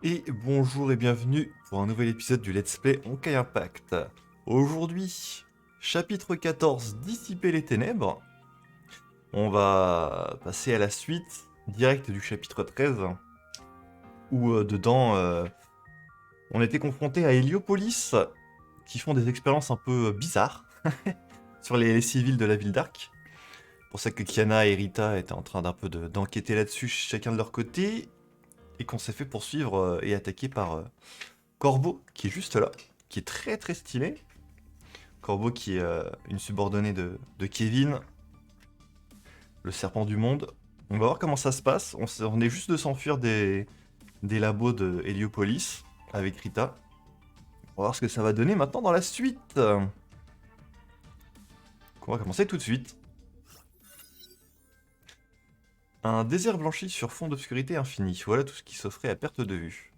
Et bonjour et bienvenue pour un nouvel épisode du Let's Play Honkai Impact. Aujourd'hui, chapitre 14, Dissiper les ténèbres. On va passer à la suite directe du chapitre 13, où dedans, on était confronté à Héliopolis, qui font des expériences un peu bizarres sur les civils de la ville d'Arc. Pour ça que Kiana et Rita étaient en train d'enquêter là-dessus chacun de leur côté, et qu'on s'est fait poursuivre et attaquer par Corbeau, qui est juste là, qui est très très stylé. Corbeau qui est une subordonnée de Kevin, le serpent du monde. On va voir comment ça se passe. On est juste de s'enfuir des labos de Heliopolis avec Rita. On va voir ce que ça va donner maintenant dans la suite. On va commencer tout de suite. Un désert blanchi sur fond d'obscurité infinie. Voilà tout ce qui s'offrait à perte de vue.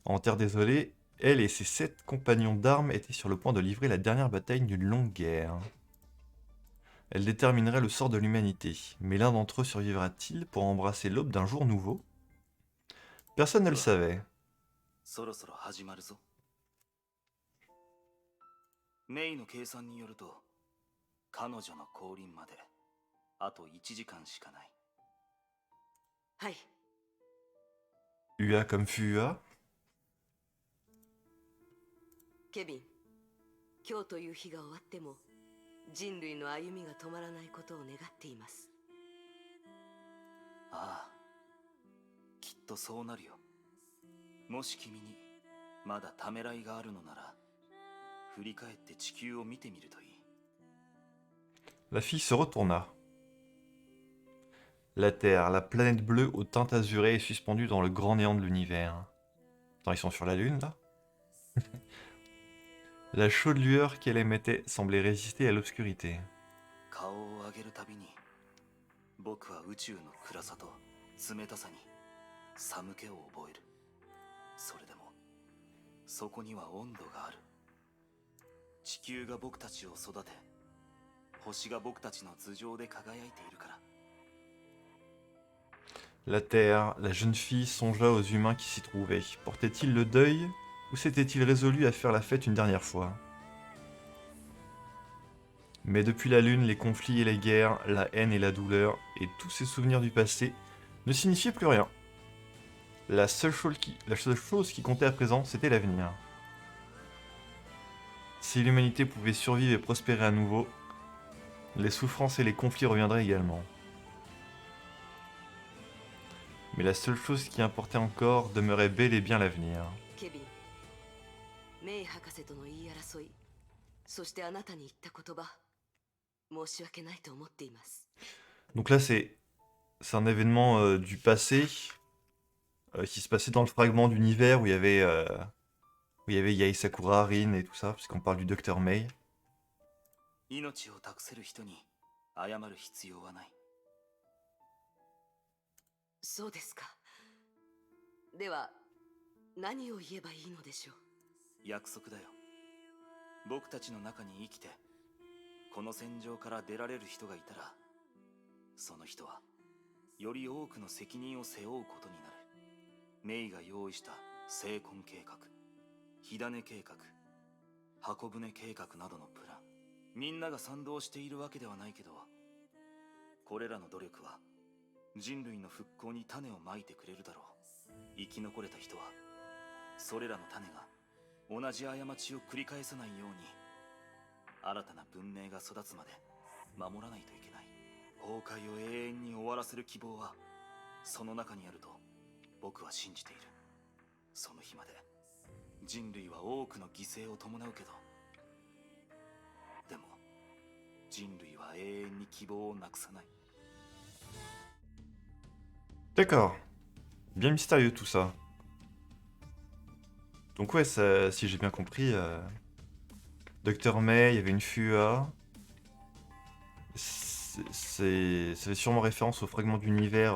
En terre désolée, elle et ses 7 compagnons d'armes étaient sur le point de livrer la dernière bataille d'une longue guerre. Elle déterminerait le sort de l'humanité, mais l'un d'entre eux survivra-t-il pour embrasser l'aube d'un jour nouveau? Personne ne le savait. そろそろ始まるぞ。メイの計算によると、彼女の降臨まであと1時間しかない。はい。UA comme FUA. ケビン、今日という日が終わっても人類の歩みが止まらないことを願っています。ああ、きっとそうなるよ。もし君にまだためらいがあるのなら、振り返って地球を見てみるといい。La fille se retourna. La Terre, la planète bleue aux teintes azurées, est suspendue dans le grand néant de l'univers. Attends, ils sont sur la Lune, là? La chaude lueur qu'elle émettait semblait résister à l'obscurité. 顔を上げるたびに、僕は宇宙の暗さと冷たさに寒気を覚える。それでも、そこには温度がある。地球が僕たちを育て、星が僕たちの頭上で輝いているから。La Terre, la jeune fille songea aux humains qui s'y trouvaient. Portaient-ils le deuil ou s'étaient-ils résolus à faire la fête une dernière fois? Mais depuis la Lune, les conflits et les guerres, la haine et la douleur, et tous ces souvenirs du passé, ne signifiaient plus rien. La seule chose qui comptait à présent, c'était l'avenir. Si l'humanité pouvait survivre et prospérer à nouveau, les souffrances et les conflits reviendraient également. Mais la seule chose qui importait encore demeurait bel et bien l'avenir. ケビン、メイ博士との言い争い、そしてあなたに言った言葉、申し訳ないと思っています。 Donc là, c'est un événement du passé qui se passait dans le fragment d'univers où il y avait Yae Sakura, Rin et tout ça, puisqu'on parle du Docteur May. 命を託せる人に謝る必要はない。そうですか。では何を言えばいいのでしょう。約束だよ。僕たちの中に生きて、この戦場から出られる人がいたら、その人はより多くの責任を背負うことになる。メイが用意した聖魂計画、火種計画、箱舟計画などのプラン、みんなが賛同しているわけではないけど、これらの努力は人類の復興に種をまいてくれるだろう。生き残れた人はそれらの種が同じ過ちを繰り返さないように、新たな文明が育つまで守らないといけない。崩壊を永遠に終わらせる希望はその中にあると僕は信じている。その日まで人類は多くの犠牲を伴うけど、でも人類は永遠に希望をなくさない。 D'accord. Bien mystérieux tout ça. Donc ouais, si j'ai bien compris, Dr May, il y avait une FUA. Ça fait sûrement référence au fragment d'univers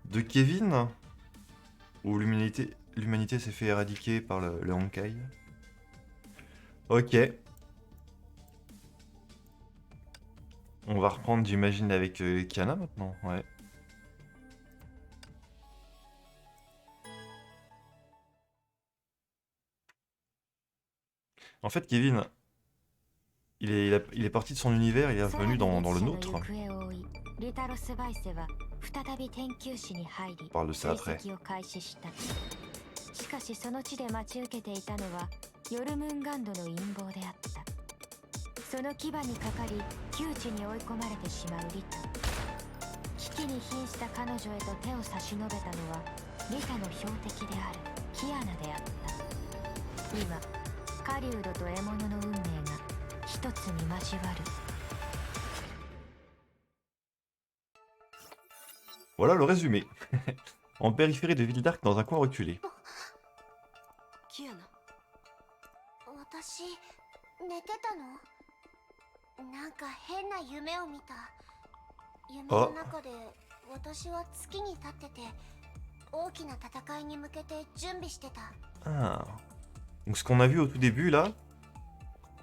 de Kevin, où l'humanité s'est fait éradiquer par le Honkai. Ok. On va reprendre, j'imagine, avec Kiana maintenant, ouais. En fait, Kevin, il est parti de son univers, il est さら revenu に dans 歴 le 史の nôtre. 行方を追い、リタロス・バイセは再び天球市に入り On parle de ça 追 après. 跡を開始した。しかしその地で待ち受けていたのはヨルムンガンドの陰謀であった。その牙にかかり窮地に追い込まれてしまうリタ。危機に瀕した彼女へと手を差し伸べたのはリタの標的であるキアナであった。今狩人と獲物の運命が一つに交わる。 Voilà le résumé. En périphérie de Vildark, dans un coin reculé. キアナ、私寝てたの？なんか変な夢を見た。夢の中で私は月に立ってて大きな戦いに向けて準備してた。 Ah. Donc ce qu'on a vu au tout début là,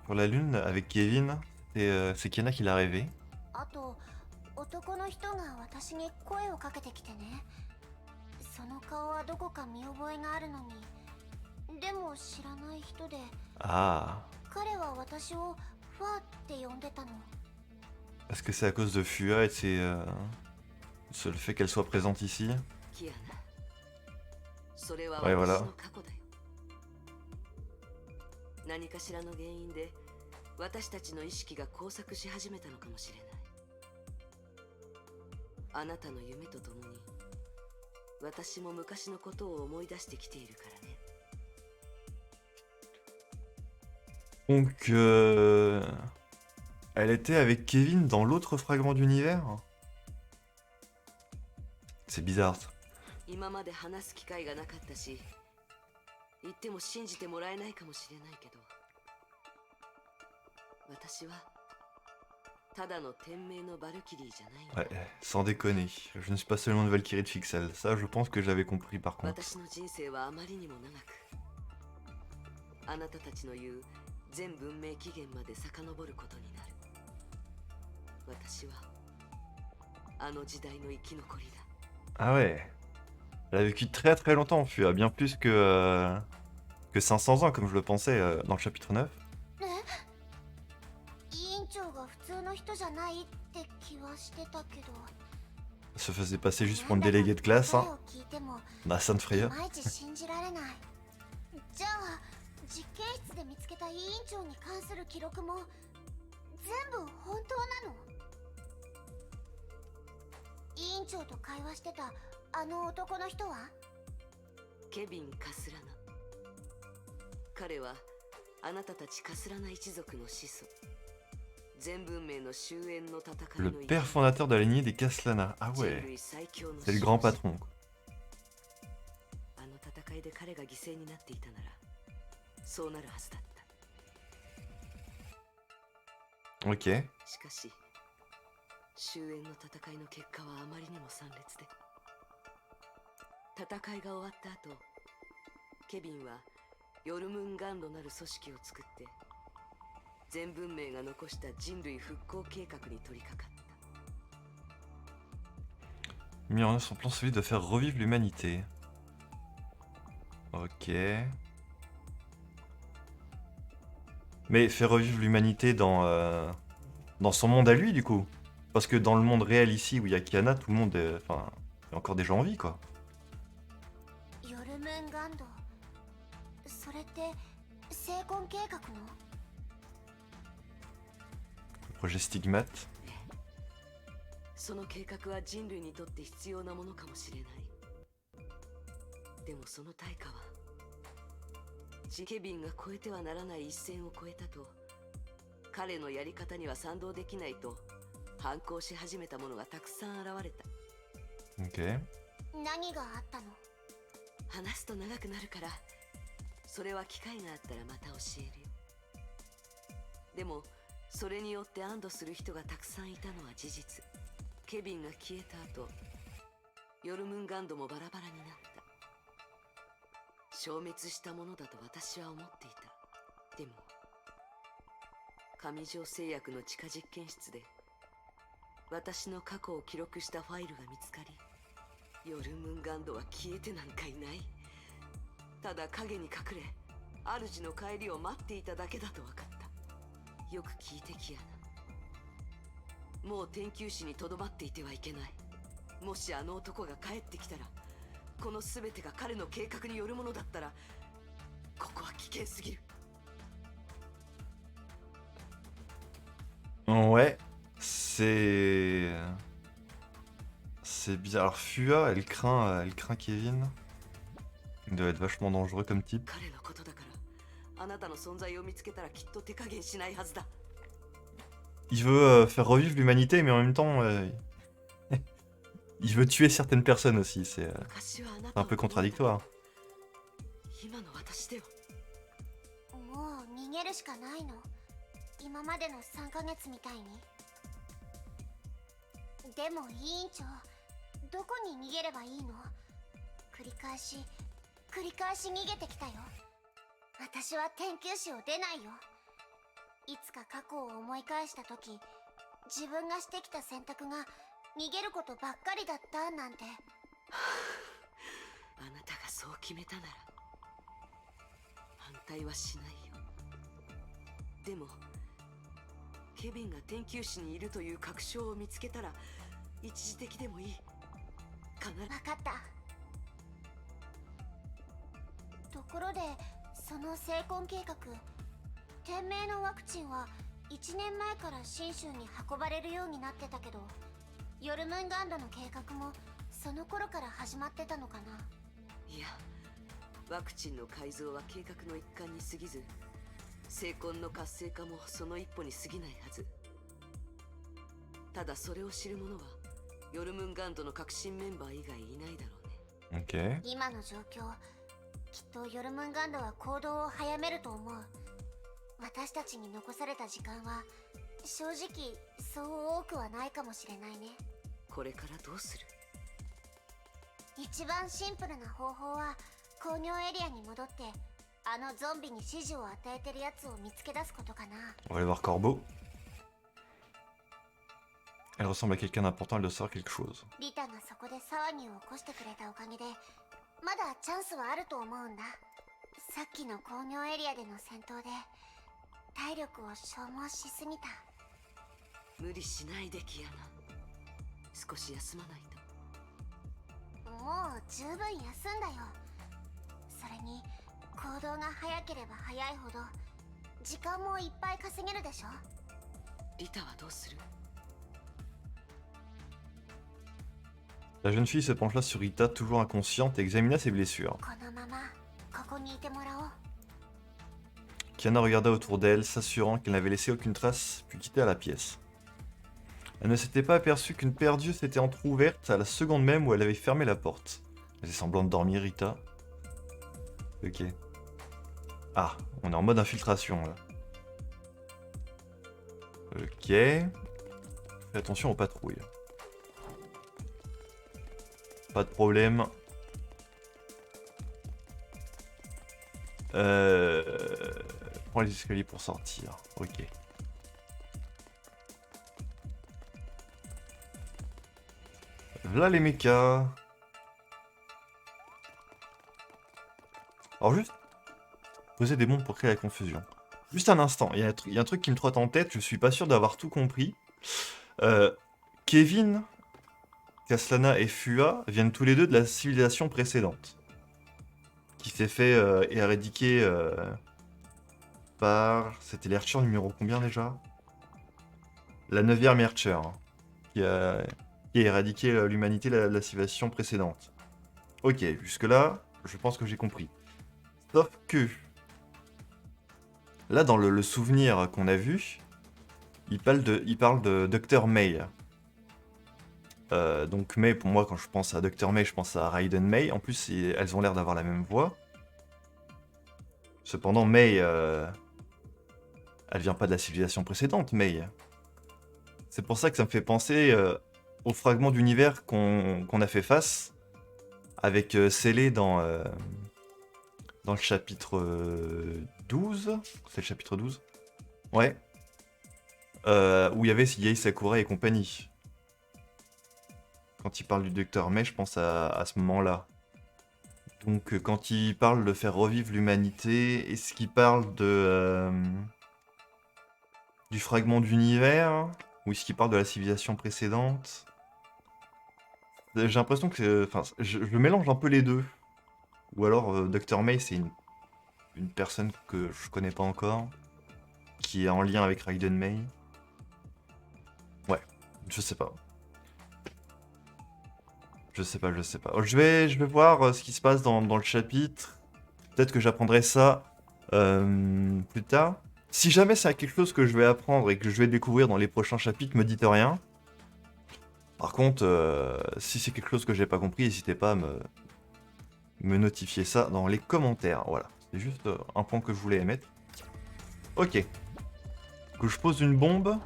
sur la lune avec Kevin, c'est Kiana qui l'a rêvé. あと男の人が私に声をかけてきてね。その顔はどこか見覚えがあるのに、でも知らない人で、 Ah. 彼は私をファーって呼んでたの。 Est-ce que c'est à cause de Fua et c'est le fait qu'elle soit présente ici? キアナ、それははい私のvoilà過去だよ。何かしらの原因で私たちの意識が交錯し始めたのかもしれない。あなたの夢とともに私も昔のことを思い出してきているからね。 Donc, elle était avec Kevin dans l'autre fragment d'univers? C'est bizarre ça. 今まで話す機会がなかったし、言っても信じてもらえないかもしれないけど、私はただの天命のバルキリーじゃないんだ。 Ouais, sans déconner. Je ne suis pas seulement une Valkyrie de Fixel. Ça, je pense que j'avais compris par contre. 私の人生はあまりにも長く、あなたたちの言う全文明起源まで遡ることになる。私はあの時代の生き残りだ。 Ah ouais. Elle a vécu très très longtemps, Fua. Bien plus que 500 ans, comme je le pensais dans le chapitre 9. 委員長が普通の人じゃないって気はしてたけど。 Elle se faisait passer juste pour une déléguée de classe, hein. 声を聞いても Bah, Sainte い Freya. まいち信じられない。じゃあ実験室で見つけた委員長に関する記録も全部本当なの？委員長と会話してたあの男の人は？ケビン・カスラナ。彼はあなたたちカスラナ一族の始祖、全文明の終焉の戦い Le の père fondateur de la lignée des Kaslana. Ah 人 ouais. 類最強の C'est le 使 grand 者。 patron, quoi. あの戦いで彼が犠牲になっていたならそうなるはずだった。 Ok. しかし終焉の戦いの結果はあまりにも惨烈で、戦いが終わった後、ケビンはヨルムンガンドなる組織を作って全文明が残した人類復興計画に取り掛かった。 Mis en œuvre son plan celui de faire revivre l'humanité. Ok. Mais faire revivre l'humanité dans son monde à lui, du coup. Parce que dans le monde réel ici, où il y a Kiana, tout le monde est... Enfin, il y a encore des gens en vie, quoi. ヨルムンガンド、それって成婚計画の？ Le projet Stigmate. その計画は人類にとって必要なものかもしれない。でもその対価はケビンが越えてはならない一線を越えたと、彼のやり方には賛同できないと反抗し始めた者がたくさん現れた。 Ok. 何があったの？話すと長くなるから、それは機会があったらまた教えるよ。でもそれによって安堵する人がたくさんいたのは事実。ケビンが消えた後、ヨルムンガンドもバラバラになった。消滅したものだと私は思っていた。でも上条製薬の地下実験室で私の過去を記録したファイルが見つかり、ヨルムンガンドは消えてなんかいない。ただ影に隠れ主の帰りを待っていただけだと分かった。よく聞いてキアナ。もう天球師にとどまっていてはいけない。もしあの男が帰ってきたら、この全てが彼の計画によるものだったら、ここは危険すぎる。 Ouais, c'est... C'est bizarre. Alors Fua, elle craint Kevin. Il doit être vachement dangereux comme type. 彼のことだから、あなたの存在を見つけたらきっと手加減しないはずだ。 Il veut faire revivre l'humanité, mais en même temps, il veut tuer certaines personnes aussi. C'est 昔はあなた un peu contradictoire. 今の私では。もう逃げるしかないの。今までの3ヶ月みたいに。でも委員長、どこに逃げればいいの？繰り返し逃げてきたよ。私は天球師を出ないよ。いつか過去を思い返した時、自分がしてきた選択が逃げることばっかりだったなんて。あなたがそう決めたなら反対はしないよ。でもケビンが天球師にいるという確証を見つけたら、一時的でもいい。必ず。分かった。ところで、その成婚計画、天命のワクチンは1年前から信州に運ばれるようになってたけど、ヨルムンガンドの計画もその頃から始まってたのかな。いや、ワクチンの改造は計画の一環に過ぎず、成婚の活性化もその一歩に過ぎないはず。ただそれを知る者はヨルムンガンドの革新メンバー以外いないだろうね。 Ok. 今の状況、きっとヨルムンガンドは行動を早めると思う。私たちに残された時間は正直そう多くはないかもしれないね。これからどうする？一番シンプルな方法は工業エリアに戻って、あのゾンビに指示を与えてるやつを見つけ出すことかな。 On va aller voir Corbeau. Elle ressemble à quelqu'un d'important, elle doit savoir quelque chose. リタがそこで騒ぎを起こしてくれたおかげで、まだチャンスはあると思うんだ。さっきの工業エリアでの戦闘で体力を消耗しすぎた。無理しないでキアナ。少し休まないと。もう十分休んだよ。それに行動が早ければ早いほど時間もいっぱい稼げるでしょ。リタはどうする？ La jeune fille se pencha sur Rita, toujours inconsciente, et examina ses blessures. このままここにいてもらおう。 Kiana regarda autour d'elle, s'assurant qu'elle n'avait laissé aucune trace, puis quitta la pièce. Elle ne s'était pas aperçue qu'une paire d'yeux s'était entr'ouverte à la seconde même où elle avait fermé la porte. Elle faisait semblant de dormir, Rita. Ok. Ah, on est en mode infiltration là. Ok. Fais attention aux patrouilles. Pas de problème. Prends les escaliers pour sortir. Ok. Là les mechas. Alors juste poser des bombes pour créer la confusion. Juste un instant, il y a un truc qui me trotte en tête, je suis pas sûr d'avoir tout compris. Kevin, Kaslana et Fua viennent tous les deux de la civilisation précédente. Qui s'est fait éradiquer par... C'était l'Archer numéro combien déjà? La 9e Archer. Hein, qui a éradiqué l'humanité de la civilisation précédente. Ok, jusque-là, je pense que j'ai compris. Sauf que... Là, dans le souvenir qu'on a vu, il parle de Dr. May. Donc May, pour moi, quand je pense à Dr. May, je pense à Raiden May. En plus, elles ont l'air d'avoir la même voix. Cependant, May, elle vient pas de la civilisation précédente, May. C'est pour ça que ça me fait penser au fragment d'univers qu'on a fait face avec Célé dans le chapitre 12. C'est le chapitre 12 ? Ouais. Où il y avait Yei Sakura et compagnie. Quand il parle du Dr. May, je pense à ce moment-là. Donc quand il parle de faire revivre l'humanité, est-ce qu'il parle du fragment d'univers? Ou est-ce qu'il parle de la civilisation précédente? J'ai l'impression que... Enfin, je mélange un peu les deux. Ou alors Dr. May, c'est une personne que je connais pas encore, qui est en lien avec Raiden May. Ouais, je sais pas. Je sais pas. Je vais voir ce qui se passe dans le chapitre. Peut-être que j'apprendrai ça plus tard. Si jamais c'est quelque chose que je vais apprendre et que je vais découvrir dans les prochains chapitres, me dites rien. Par contre, si c'est quelque chose que j'ai pas compris, n'hésitez pas à me notifier ça dans les commentaires. Voilà, c'est juste un point que je voulais émettre. Ok. Que je pose une bombe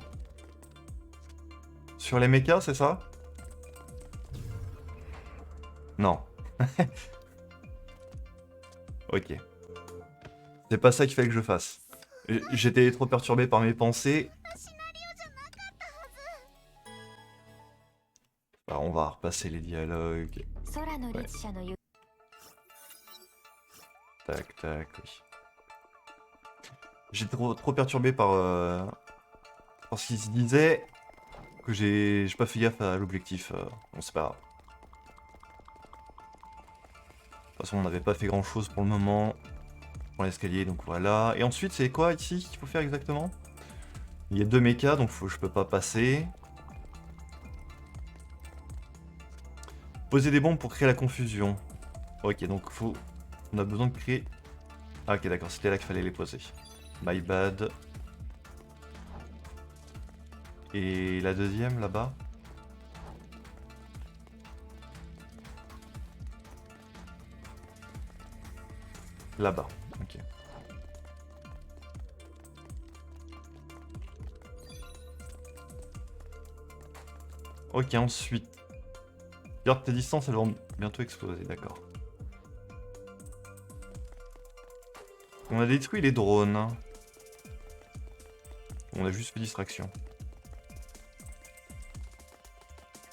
sur les mechas, c'est ça? Non. Ok. C'est pas ça qu'il fallait que je fasse. J'étais trop perturbé par mes pensées. Alors, on va repasser les dialogues. 空の列車の行 Tac, tac, oui. J'étais trop perturbé par ce qu'il se disait que j'ai pas fait gaffe à l'objectif. Bon, c'est pas grave. De toute façon, on n'avait pas fait grand chose pour le moment. Pour l'escalier, donc voilà. Et ensuite, c'est quoi ici qu'il faut faire exactement? Il y a 2 mechas, donc je peux pas passer. Poser des bombes pour créer la confusion. Ok, donc on a besoin de créer... Ah ok, d'accord, c'était là qu'il fallait les poser. My bad. Et la deuxième, là-bas? Là-bas, ok. Ok, ensuite. Garde tes distances, elles vont bientôt exploser, d'accord. On a détruit les drones. On a juste fait distraction.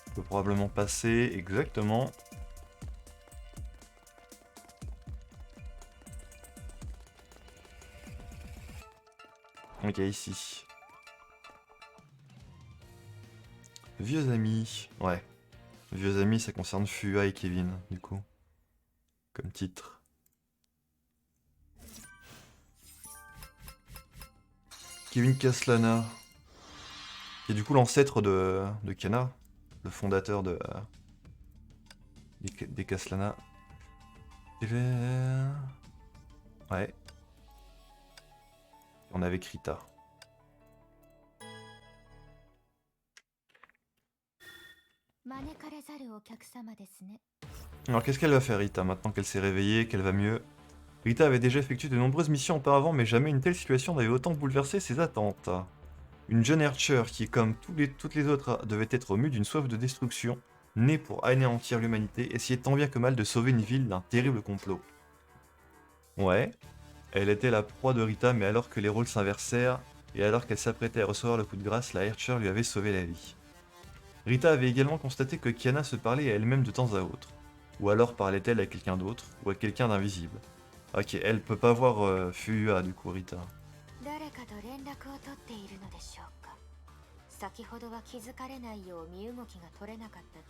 On peut probablement passer exactement. Ok, ici. Vieux amis. Ouais. Vieux amis, ça concerne Fua et Kevin, du coup. Comme titre. Kevin Caslana. Qui est du coup l'ancêtre de Kana. Le fondateur des Caslana. Ouais. On avait Krita. Alors qu'est-ce qu'elle va faire Rita maintenant qu'elle s'est réveillée, qu'elle va mieux? Rita avait déjà effectué de nombreuses missions auparavant, mais jamais une telle situation n'avait autant bouleversé ses attentes. Une jeune Archer qui, comme toutes les autres, devait être mue d'une soif de destruction, née pour anéantir l'humanité, essayait tant bien que mal de sauver une ville d'un terrible complot. Ouais, elle était la proie de Rita, mais alors que les rôles s'inversèrent, et alors qu'elle s'apprêtait à recevoir le coup de grâce, la Archer lui avait sauvé la vie. Rita avait également constaté que Kiana se parlait à elle-même de temps à autre. Ou alors parlait-elle à quelqu'un d'autre, ou à quelqu'un d'invisible. Ok, elle peut pas voir Fua du coup, Rita. 誰かと連絡を取っているのでしょうか。先ほどは気づかれないよう身動きが取れなかったた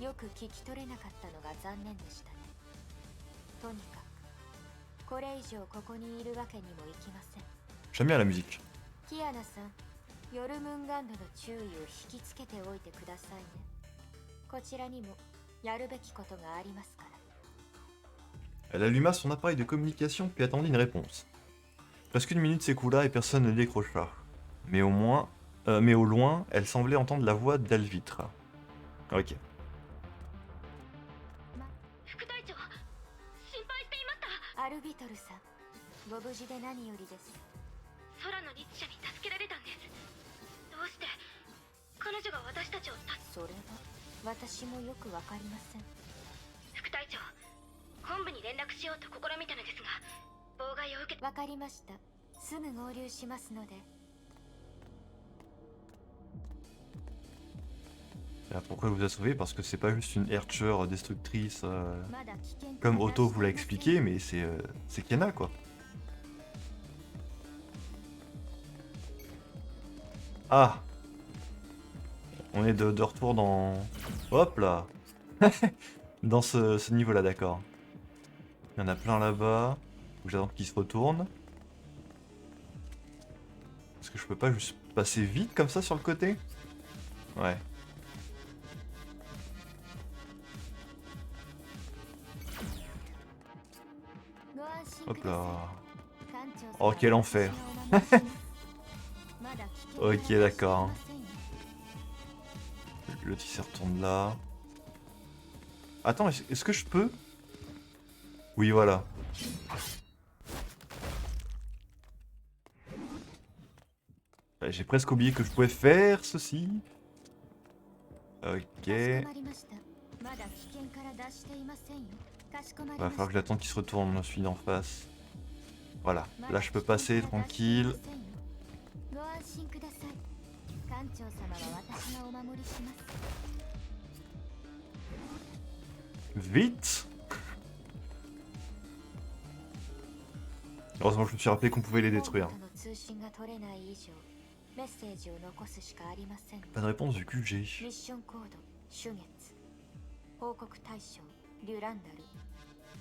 め、よく聞き取れなかったのが残念でしたね。とにかくこれ以上ここにいるわけにもいきません。J'aime bien la musique. キアナさん、ヨルムンガンドの注意を引きつけておいてくださいね。こちらにもやるべきことがありますから。Elle alluma son appareil de communication puis attendit une réponse. Presque une minute s'écoula et personne ne décrocha. Mais au loin, elle semblait entendre la voix d'Alvitra. Ok. 副隊長心配していましたアルビトルさん、ご無事で何よりです。空の律者に助けられたんです。どうして彼女が私たちをそれは私もよくわかりません。副隊長本部に連絡しようと試みたのですが妨害を受けわかりました。すぐ合流しますので。Ah, pourquoi elle vous a sauvé? Parce que c'est pas juste une Archer destructriceまだ危険から comme 脱 Otto して vous l'a いません expliqué, mais c'est Kena quoi. Ah, on est de retour dans... Hop là. Dans ce niveau-là, d'accord. Il y en a plein là-bas. Faut que j'attende qu'ils se retournent. Est-ce que je peux pas juste passer vite comme ça sur le côté? Ouais. Hop là. Oh, quel enfer. Ok, d'accord. L'autre il se retourne là. Attends, est-ce que je peux? Oui, voilà. J'ai presque oublié que je pouvais faire ceci. Ok. Va falloir que j'attende qu'il se retourne, celui d'en face. Voilà, là je peux passer tranquille. Vite! Heureusement que je me suis rappelé qu'on pouvait les détruire. Pas de réponse du QG. ミッションコード朱月報告対象デュランダル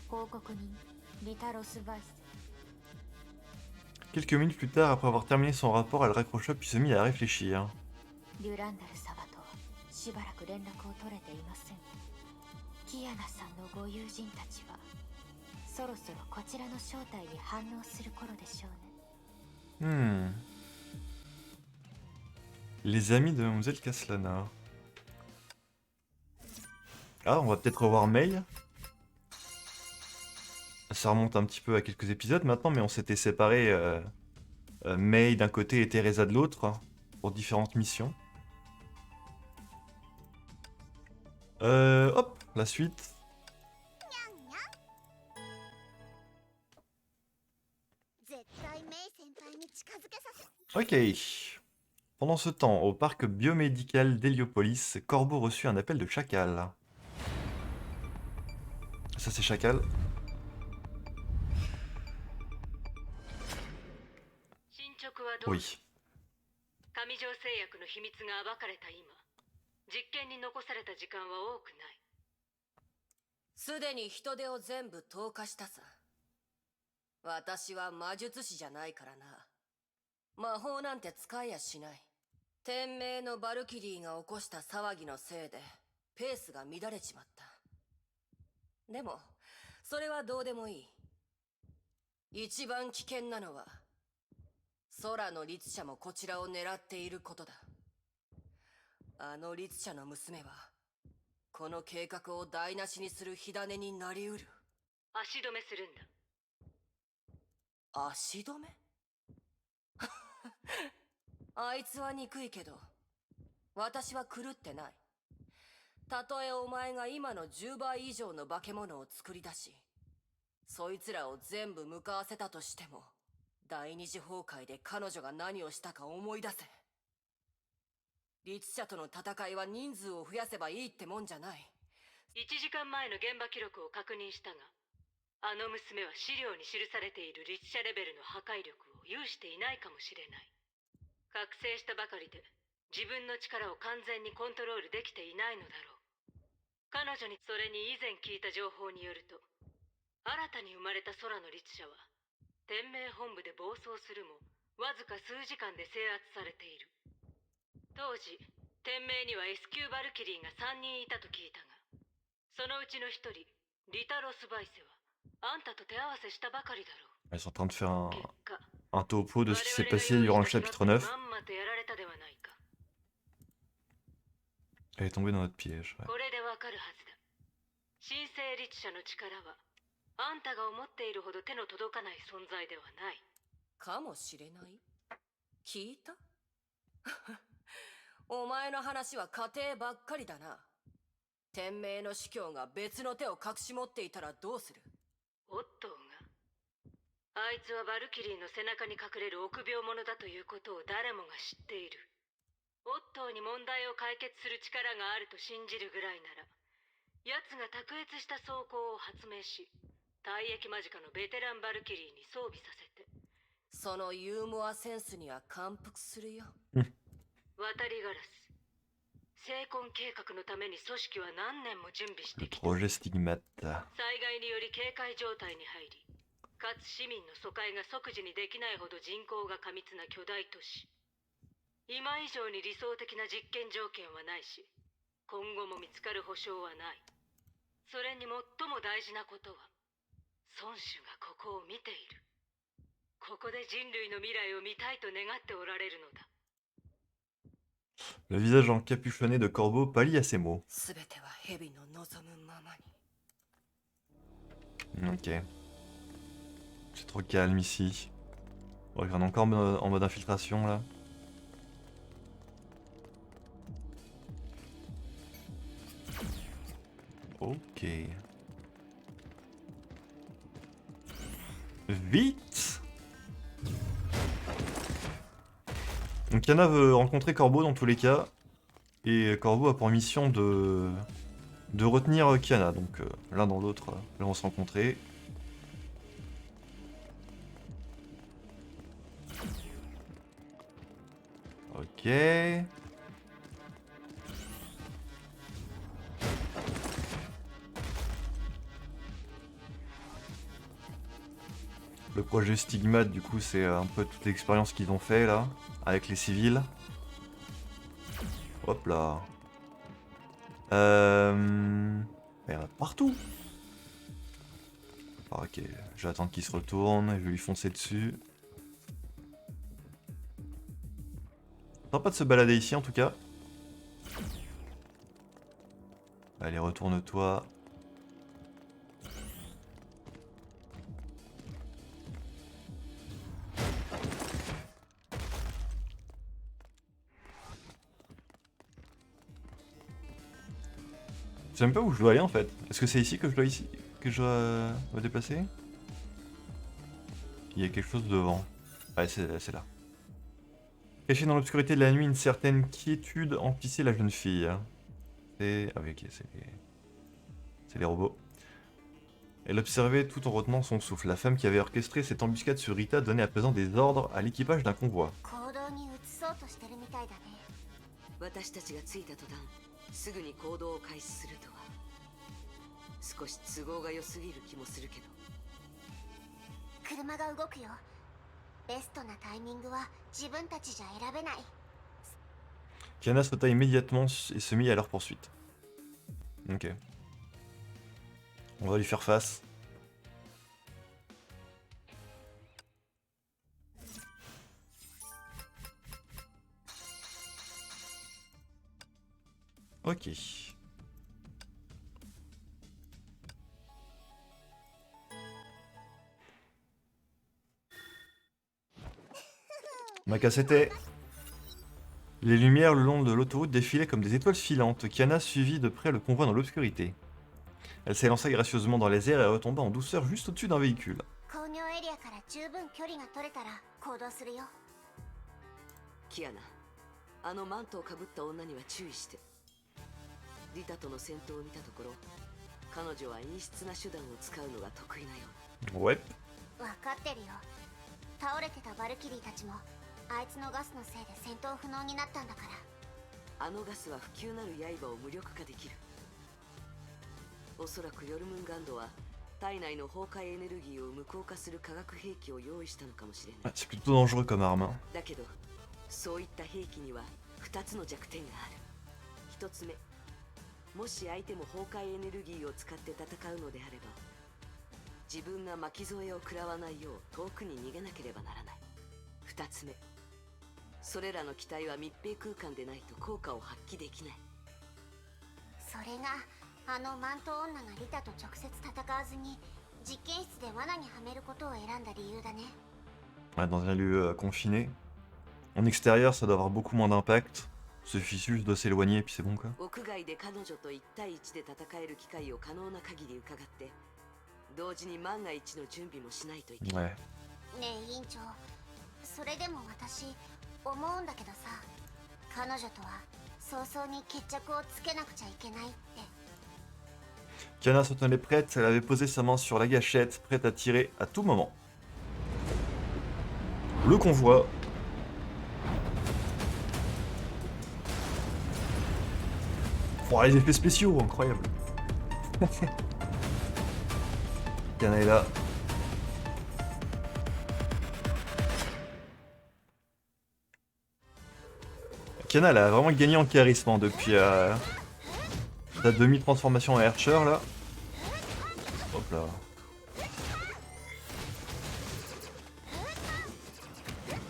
報告人リタロス・バイス Quelques minutes plus tard, après avoir terminé son rapport, elle raccrocha puis se mit à réfléchir. デュランダル様とはしばらく連絡を取れていませんキアナさんのご友人たちはそろそろこちらの正体に反応する頃でしょうね Les amis de Mademoiselle Caslana. Ah, on va peut-être revoir Mei. Ça remonte un petit peu à quelques épisodes maintenant, mais on s'était séparés Mei d'un côté et Teresa de l'autre pour différentes missions. Hop, la suite. Ok. Pendant ce temps, au parc biomédical d'Héliopolis, Corbeau reçut un appel de Chacal. Ça c'est Chacal. Oui. 上条製薬の秘密が暴かれた今、実験に残された時間は多くない。すでに人手を全部投下したさ。私は魔術師じゃないからな。魔法なんて使いやしない。天命のバルキリーが起こした騒ぎのせいでペースが乱れちまった。でもそれはどうでもいい。一番危険なのは空の律者もこちらを狙っていることだ。あの律者の娘はこの計画を台無しにする火種になりうる。足止めするんだ。足止めあいつは憎いけど私は狂ってない。たとえお前が今の10倍以上の化け物を作り出しそいつらを全部向かわせたとしても第二次崩壊で彼女が何をしたか思い出せ。律者との戦いは人数を増やせばいいってもんじゃない。1時間前の現場記録を確認したが、あの娘は資料に記されている律者レベルの破壊力を有していないかもしれない。覚醒したばかりで自分の力を完全にコントロールできていないのだろう。彼女にそれに以前聞いた情報によると、新たに生まれた空の律者は天命本部で暴走するもわずか数時間で制圧されている。当時天命には S 級バルキリーが3人いたと聞いたが、そのうちの1人リタロス・バイセはあんたと手合わせしたばかりだろう。 Ils sont en train de faire un topo de ce qui s'est passé durant le chapitre 9. Elle est tombée dans notre piège. Ouais. これでわかるはずだ。神聖律者の力はあんたが思っているほど手の届かない存在ではない。かもしれない。聞いたお前の話は家庭ばっかりだな。天命の司教が別の手を隠し持っていたらどうする。オットーが、あいつはバルキリーの背中に隠れる臆病者だということを誰もが知っている。オットーに問題を解決する力があると信じるぐらいなら、奴が卓越した装甲を発明し、退役間近のベテランバルキリーに装備させて。そのユーモアセンスには感服するよ。渡りガラス。成婚計画のために組織は何年も準備し Le てきた。 projet Stigmate. 災害により警戒状態に入り、かつ市民の疎開が即時にできないほど人口が過密な巨大都市。今以上に理想的な実験条件はないし、今後も見つかる保証はない。それに最も大事なことは、孫子がここを見ている。ここで人類の未来を見たいと願っておられるのだ。 Le visage encapuchonné de Corbeau pâlit à ces mots. すべては蛇の望むままに。 Ok. C'est trop calme ici. On regarde encore en mode infiltration là. Ok. Vite! Donc Yana veut rencontrer Corbeau dans tous les cas. Et Corbeau a pour mission de retenir Kiana. Donc l'un dans l'autre, là on va se rencontrer. Ok. Le projet Stigmate, du coup, c'est un peu toute l'expérience qu'ils ont fait là, avec les civils. Hop là. Il y en a partout. Ah, ok, je vais attendre qu'il se retourne et je vais lui foncer dessus. Sympa de se balader ici en tout cas. Allez, retourne-toi. Je sais même pas où je dois aller en fait. Est-ce que c'est ici que je dois me déplacer? Il y a quelque chose devant. Ouais, c'est là. Caché dans l'obscurité de la nuit, une certaine quiétude emplissait la jeune fille. C'est... Ah oui, ok, c'est les robots. Elle observait tout en retenant son souffle. La femme qui avait orchestré cette embuscade sur Rita donnait à présent des ordres à l'équipage d'un convoi. 行動に移そうとしてるみたいだね。私たちが着いた途端すぐに行動を開始するとは少し都合が良すぎる気もするけど。車が動くよ。ベストなタイミングは自分たちじゃ選べない。 Kiana sauta immédiatement et se mit à leur poursuite. Ok. On va lui faire face. Ok. Ma cassette. Les lumières le long de l'autoroute défilaient comme des étoiles filantes. Kiana suivit de près le convoi dans l'obscurité. Elle s'élança gracieusement dans les airs et retomba en douceur juste au-dessus d'un véhicule. 工業エリアから十分距離が取れたら行動するよ。キアナ、あのマントをかぶった女には注意して。リタとの戦闘を見たところ、彼女は陰湿な手段を使うのが得意なようだ。Ouais. 分かってるよ。倒れてたバルキリーたちもあいつのガスのせいで戦闘不能になったんだから。あのガスは不朽なる刃を無力化できる。おそらくヨルムンガンドは体内の崩壊エネルギーを無効化する化学兵器を用意したのかもしれない。 C'est plutôt dangereux comme arme. Hein. だけどそういった兵器には2つの弱点がある。1つ目、もし相手も崩壊エネルギーを使って戦うのであれば、自分が巻き添えを食らわないよう遠くに逃げなければならない。2つ目、それらの機体は密閉空間でないと効果を発揮できない。それがあのマント女がリタと直接戦わずに実験室で罠にはめることを選んだ理由だね。 Ouais, dans un lieu confiné. En extérieur, ça doit avoir beaucoup moins d'impact. Suffit juste de s'éloigner et puis c'est bon quoi. 屋外で彼女と1対1で戦える機会を可能な限り伺って、同時に万が一の準備もしないといけない。 Ouais. ねえ委員長、それでも私思うんだけどさ、彼女とは早々に決着をつけなくちゃいけないって。 Kiana se tenait prête, elle avait posé sa main sur la gâchette, prête à tirer à tout moment. Le convoi. Oh, les effets spéciaux, incroyable. Kiana est là. Kiana, elle a vraiment gagné en charisme hein, depuis sa demi-transformation en Archer là. Hop là.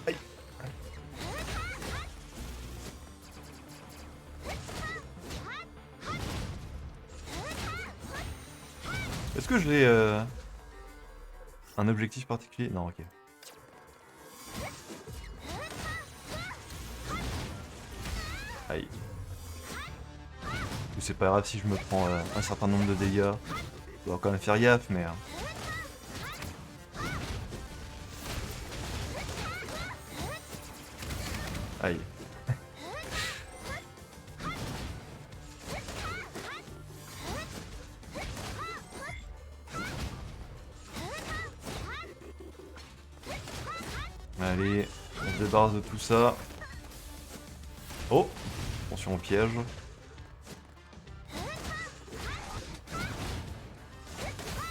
Aïe. Est-ce que j'ai un objectif particulier? Non, ok. Aïe. C'est pas grave si je me prends un certain nombre de dégâts. Je dois quand même faire gaffe, mais... Aïe. Allez, on se débarrasse de tout ça. Oh! Attention au piège.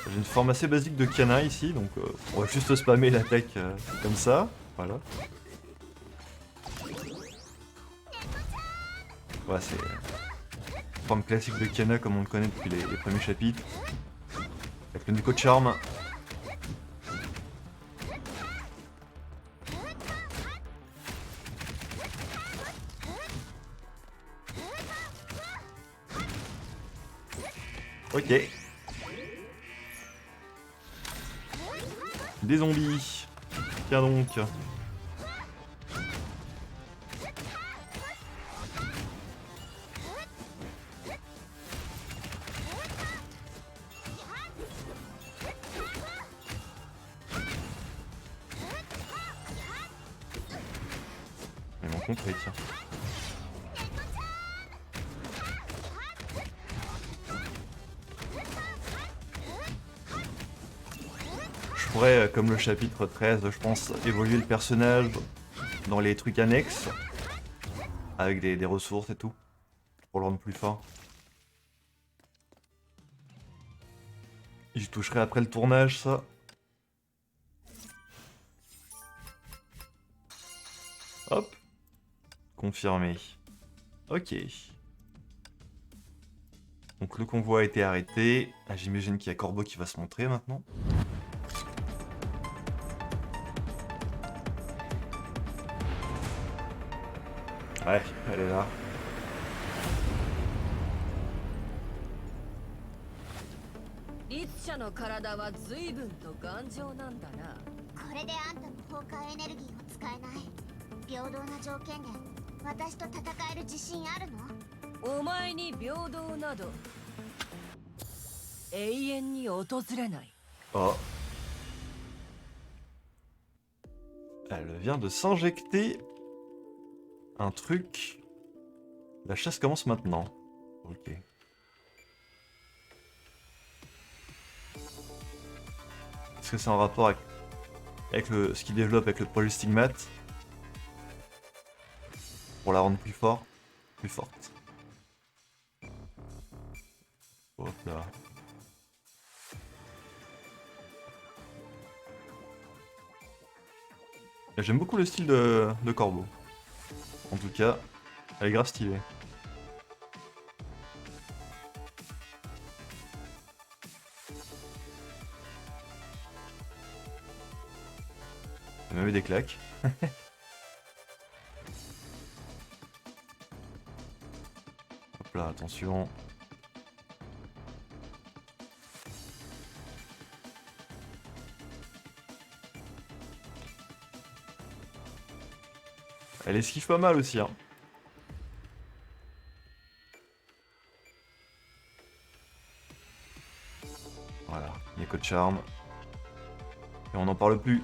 J'ai une forme assez basique de Kiana ici, donc on va juste spammer l'attaque comme ça. Voilà. Ouais, c'est une forme classique de Kiana comme on le connaît depuis les premiers chapitres. Avec le Nico Charm. Ok. Des zombies. Tiens donc. Ils m'ont compris, tiens. Je pourrais, comme le chapitre 13, je pense, évoluer le personnage dans les trucs annexes, avec des ressources et tout, pour le rendre plus fort. J'y toucherai après le tournage, ça. Hop. Confirmé. Ok. Donc le convoi a été arrêté. Ah, j'imagine qu'il y a Corbeau qui va se montrer maintenant. Ouais, elle est là. 律者の体は随分と頑丈なんだな。これであんたの崩壊エネルギーを使えない。平等な条件で私と戦える自信あるの？お前に平等など永遠に訪れない。 Oh. Elle vient de s'injecter un truc. La chasse commence maintenant. Ok. Est-ce que c'est en rapport avec ce qu'il développe avec le projet Stigmate? Pour la rendre plus forte. Hop là. J'aime beaucoup le style de Corbeau. En tout cas, elle est grave stylée. Elle m'a mis des claques. Hop là, attention. Elle esquive pas mal aussi, hein. Voilà, Nico Charm. Et on n'en parle plus.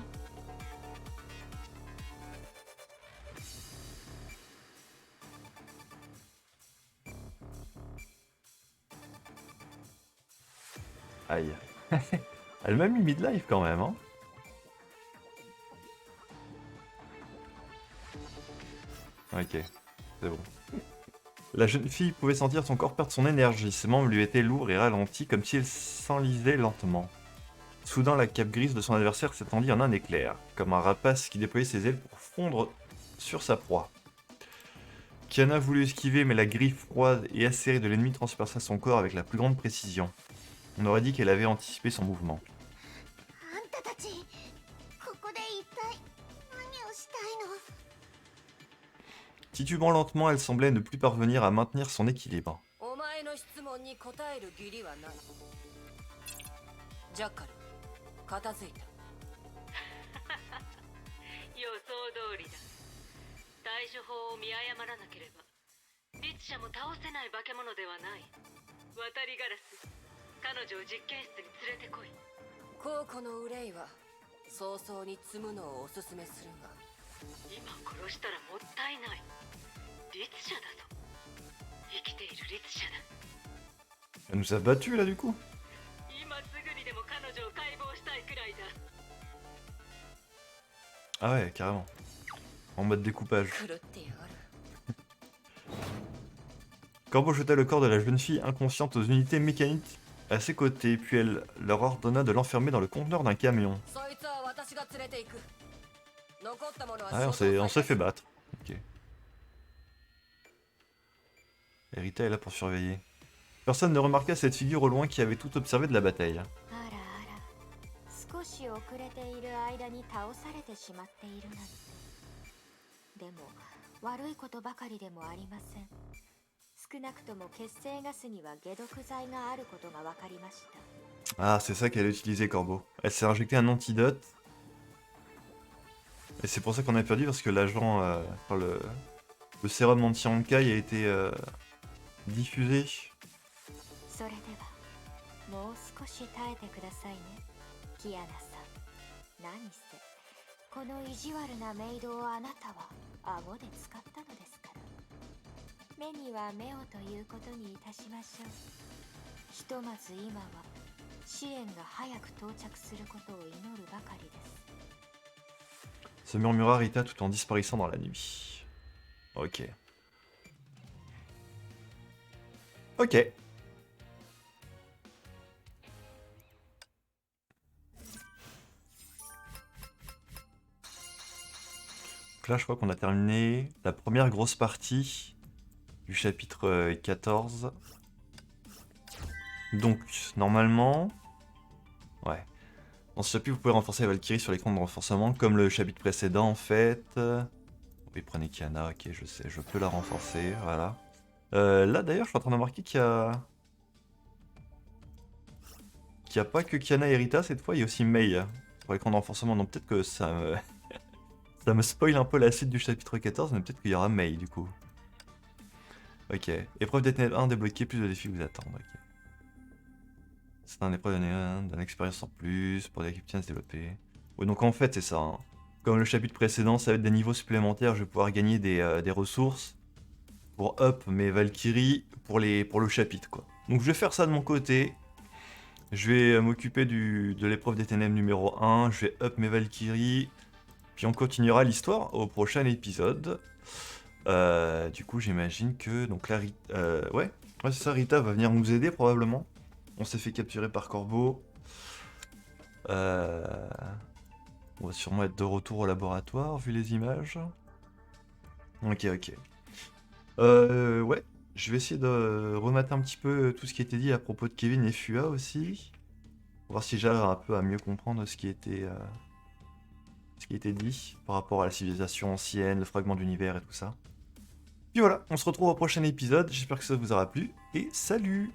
Aïe. Elle m'a mis midlife quand même, hein. Ok, c'est bon. La jeune fille pouvait sentir son corps perdre son énergie. Ses membres lui étaient lourds et ralentis, comme si elle s'enlisait lentement. Soudain, la cape grise de son adversaire s'étendit en un éclair, comme un rapace qui déployait ses ailes pour fondre sur sa proie. Kiana voulut esquiver, mais la griffe froide et acérée de l'ennemi transperça son corps avec la plus grande précision. On aurait dit qu'elle avait anticipé son mouvement. あんたたちここで一体何をしたいの？ Titubant lentement, elle semblait ne plus parvenir à maintenir son équilibre. お前の質問に答える義理はない。ジャッカル、片付いた。予想通りだ。対処法を見誤らなければ律者も倒せない化け物ではない。渡りガラス、彼女を実験室に連れてこい。高庫の憂いは早々に積むのをおすすめするが、今殺したらもったいない。律者だぞ。生きている律者だ。 Elle nous a battus là du coup. 今すぐにでも彼女を解剖したいくらいだ。 Ah ouais, carrément. En mode découpage. 狂ってやがる。 Corbeau jeta le corps de la jeune fille inconsciente aux unités mécaniques à ses côtés, puis elle leur ordonna de l'enfermer dans le conteneur d'un camion. そいつは私が連れて行く。残ったものは Ah ouais, on s'est fait battre. Ok. Erita est là pour surveiller. Personne ne remarqua cette figure au loin qui avait tout observé de la bataille. あらあら、少し遅れている間に倒されてしまっているなんて。でも悪いことばかりでもありません。少なくとも血清ガスには解毒剤があることが分かりました。 Ah, c'est ça qu'elle a utilisé, Corbeau. Elle s'est injecté un antidote. Et c'est pour ça qu'on a perdu, parce que l'agent, le sérum anti-Honkai a été diffusé. それではもう少し耐えてくださいね、キアナさん。何せこの意地悪なメイドをあなたは顎で使ったのですから。目には目をということにいたしましょう。ひとまず今は試練が早く到着することを祈るばかりです。 Se murmura Rita tout en disparaissant dans la nuit. Ok. Ok. Donc là, je crois qu'on a terminé la première grosse partie du chapitre 14. Donc, normalement... Ouais. Dans ce chapitre, vous pouvez renforcer la Valkyrie sur l'écran de renforcement, comme le chapitre précédent, en fait. Oui, prenez Kiana, ok, je sais, je peux la renforcer, voilà. Là, d'ailleurs, je suis en train de remarquer qu'il y a... pas que Kiana et Rita, cette fois, il y a aussi Mei pour l'écran de renforcement, donc peut-être que ça me... ça me spoil un peu la suite du chapitre 14, mais peut-être qu'il y aura Mei, du coup. Ok, épreuve des ténèbres 1 débloquée, plus de défis vous attendent, ok. C'est un épreuve d'une expérience en plus pour l'équipe qui vient de se développer. Oui, donc en fait, c'est ça. Hein. Comme le chapitre précédent, ça va être des niveaux supplémentaires. Je vais pouvoir gagner des ressources pour up mes Valkyries pour le chapitre, quoi. Donc je vais faire ça de mon côté. Je vais m'occuper de l'épreuve des ténèbres numéro 1. Je vais up mes Valkyries. Puis on continuera l'histoire au prochain épisode. Du coup, j'imagine que... Donc là, ouais, c'est ça, Rita va venir nous aider probablement. On s'est fait capturer par Corbeau. On va sûrement être de retour au laboratoire, vu les images. Ok, ok. Ouais, je vais essayer de remater un petit peu tout ce qui a été dit à propos de Kevin et Fua aussi. Pour voir si j'arrive un peu à mieux comprendre ce qui était dit par rapport à la civilisation ancienne, le fragment d'univers et tout ça. Puis voilà, on se retrouve au prochain épisode. J'espère que ça vous aura plu. Et salut!